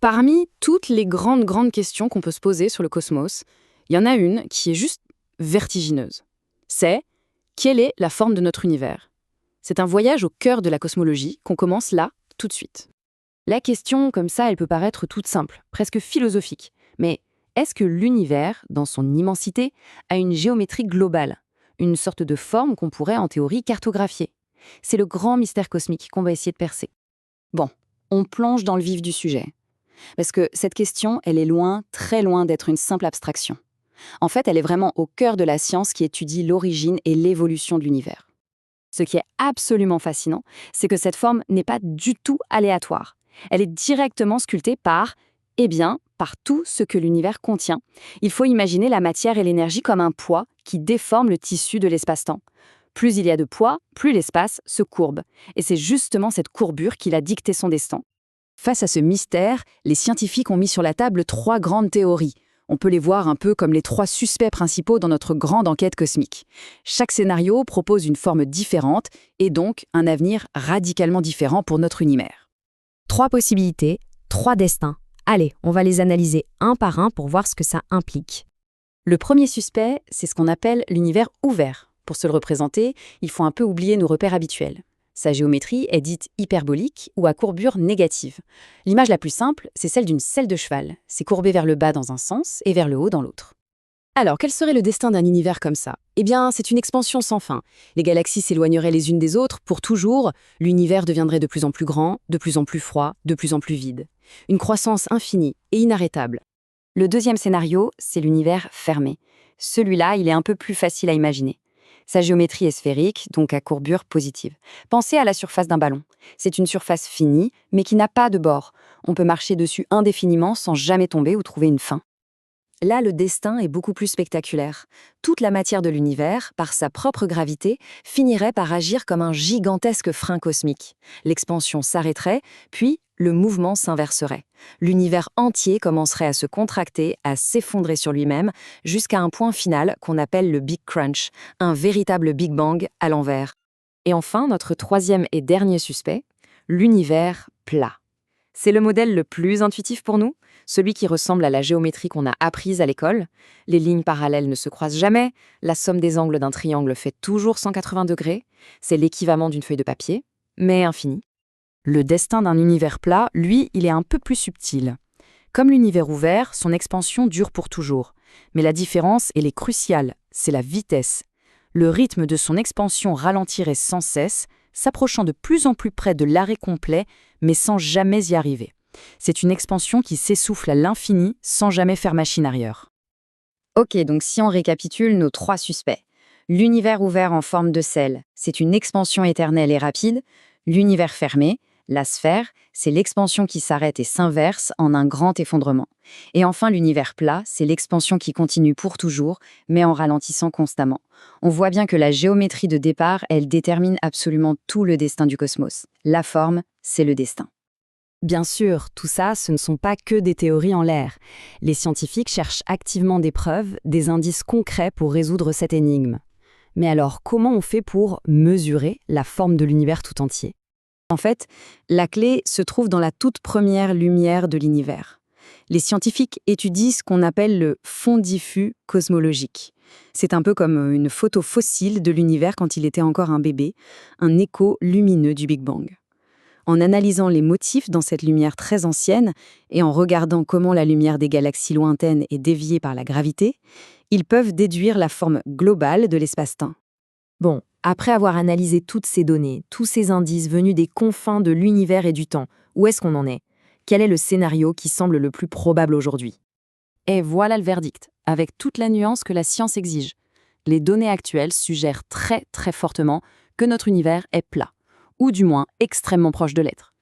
Parmi toutes les grandes questions qu'on peut se poser sur le cosmos, il y en a une qui est juste vertigineuse. C'est quelle est la forme de notre univers? C'est un voyage au cœur de la cosmologie qu'on commence là, tout de suite. La question, comme ça, elle peut paraître toute simple, presque philosophique. Mais est-ce que l'univers, dans son immensité, a une géométrie globale? Une sorte de forme qu'on pourrait, en théorie, cartographier? C'est le grand mystère cosmique qu'on va essayer de percer. Bon, on plonge dans le vif du sujet. Parce que cette question, elle est loin, très loin d'être une simple abstraction. En fait, elle est vraiment au cœur de la science qui étudie l'origine et l'évolution de l'univers. Ce qui est absolument fascinant, c'est que cette forme n'est pas du tout aléatoire. Elle est directement sculptée par tout ce que l'univers contient. Il faut imaginer la matière et l'énergie comme un poids qui déforme le tissu de l'espace-temps. Plus il y a de poids, plus l'espace se courbe. Et c'est justement cette courbure qui l'a dicté son destin. Face à ce mystère, les scientifiques ont mis sur la table 3 grandes théories. On peut les voir un peu comme les 3 suspects principaux dans notre grande enquête cosmique. Chaque scénario propose une forme différente et donc un avenir radicalement différent pour notre univers. 3 possibilités, 3 destins. Allez, on va les analyser un par un pour voir ce que ça implique. Le premier suspect, c'est ce qu'on appelle l'univers ouvert. Pour se le représenter, il faut un peu oublier nos repères habituels. Sa géométrie est dite hyperbolique ou à courbure négative. L'image la plus simple, c'est celle d'une selle de cheval. C'est courbé vers le bas dans un sens et vers le haut dans l'autre. Alors, quel serait le destin d'un univers comme ça? Eh bien, c'est une expansion sans fin. Les galaxies s'éloigneraient les unes des autres pour toujours. L'univers deviendrait de plus en plus grand, de plus en plus froid, de plus en plus vide. Une croissance infinie et inarrêtable. Le deuxième scénario, c'est l'univers fermé. Celui-là, il est un peu plus facile à imaginer. Sa géométrie est sphérique, donc à courbure positive. Pensez à la surface d'un ballon. C'est une surface finie, mais qui n'a pas de bord. On peut marcher dessus indéfiniment sans jamais tomber ou trouver une fin. Là, le destin est beaucoup plus spectaculaire. Toute la matière de l'univers, par sa propre gravité, finirait par agir comme un gigantesque frein cosmique. L'expansion s'arrêterait, puis le mouvement s'inverserait. L'univers entier commencerait à se contracter, à s'effondrer sur lui-même, jusqu'à un point final qu'on appelle le Big Crunch, un véritable Big Bang à l'envers. Et enfin, notre troisième et dernier suspect, l'univers plat. C'est le modèle le plus intuitif pour nous, celui qui ressemble à la géométrie qu'on a apprise à l'école. Les lignes parallèles ne se croisent jamais, la somme des angles d'un triangle fait toujours 180 degrés, c'est l'équivalent d'une feuille de papier, mais infini. Le destin d'un univers plat, lui, il est un peu plus subtil. Comme l'univers ouvert, son expansion dure pour toujours. Mais la différence, elle est cruciale, c'est la vitesse. Le rythme de son expansion ralentirait sans cesse, s'approchant de plus en plus près de l'arrêt complet, mais sans jamais y arriver. C'est une expansion qui s'essouffle à l'infini sans jamais faire machine arrière. Ok, donc si on récapitule nos 3 suspects. L'univers ouvert en forme de selle, c'est une expansion éternelle et rapide. L'univers fermé, la sphère, c'est l'expansion qui s'arrête et s'inverse en un grand effondrement. Et enfin, l'univers plat, c'est l'expansion qui continue pour toujours, mais en ralentissant constamment. On voit bien que la géométrie de départ, elle détermine absolument tout le destin du cosmos. La forme, c'est le destin. Bien sûr, tout ça, ce ne sont pas que des théories en l'air. Les scientifiques cherchent activement des preuves, des indices concrets pour résoudre cette énigme. Mais alors, comment on fait pour mesurer la forme de l'univers tout entier? En fait, la clé se trouve dans la toute première lumière de l'univers. Les scientifiques étudient ce qu'on appelle le fond diffus cosmologique. C'est un peu comme une photo fossile de l'univers quand il était encore un bébé, un écho lumineux du Big Bang. En analysant les motifs dans cette lumière très ancienne et en regardant comment la lumière des galaxies lointaines est déviée par la gravité, ils peuvent déduire la forme globale de l'espace-temps. Bon, après avoir analysé toutes ces données, tous ces indices venus des confins de l'univers et du temps, où est-ce qu'on en est? Quel est le scénario qui semble le plus probable aujourd'hui? Et voilà le verdict, avec toute la nuance que la science exige. Les données actuelles suggèrent très fortement que notre univers est plat, ou du moins extrêmement proche de l'être.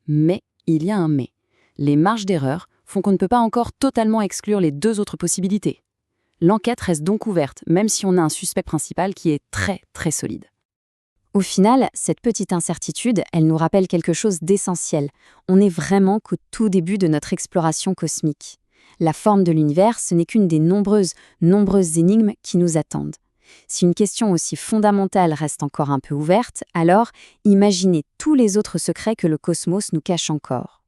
Mais il y a un mais. Les marges d'erreur font qu'on ne peut pas encore totalement exclure les 2 autres possibilités. L'enquête reste donc ouverte, même si on a un suspect principal qui est très solide. Au final, cette petite incertitude, elle nous rappelle quelque chose d'essentiel. On est vraiment qu'au tout début de notre exploration cosmique. La forme de l'univers, ce n'est qu'une des nombreuses énigmes qui nous attendent. Si une question aussi fondamentale reste encore un peu ouverte, alors imaginez tous les autres secrets que le cosmos nous cache encore.